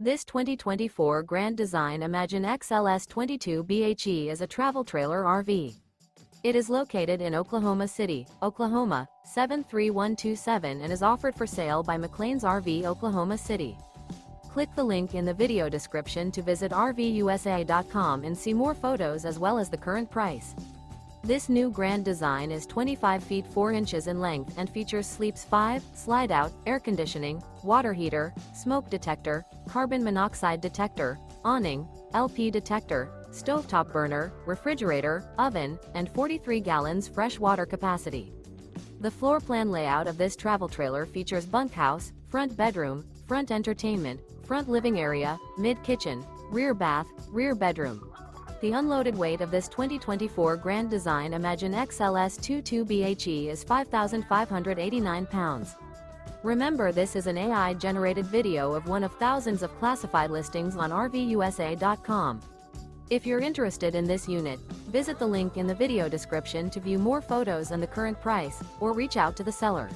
This 2024 Grand Design Imagine XLS 22BHE is a travel trailer RV. It is located in Oklahoma City, Oklahoma, 73127 and is offered for sale by McClain's RV Oklahoma City. Click the link in the video description to visit RVUSA.com and see more photos as well as the current price. This new Grand Design is 25 feet 4 inches in length and features Sleeps 5, Slideout, air conditioning, water heater, smoke detector, carbon monoxide detector, awning, LP detector, stovetop burner, refrigerator, oven, and 43 gallons fresh water capacity. The floor plan layout of this travel trailer features bunkhouse, front bedroom, front entertainment, front living area, mid-kitchen, rear bath, rear bedroom. The unloaded weight of this 2024 Grand Design Imagine XLS 22BHE is 5,589 pounds. Remember, this is an AI-generated video of one of thousands of classified listings on RVUSA.com. If you're interested in this unit, visit the link in the video description to view more photos and the current price, or reach out to the seller.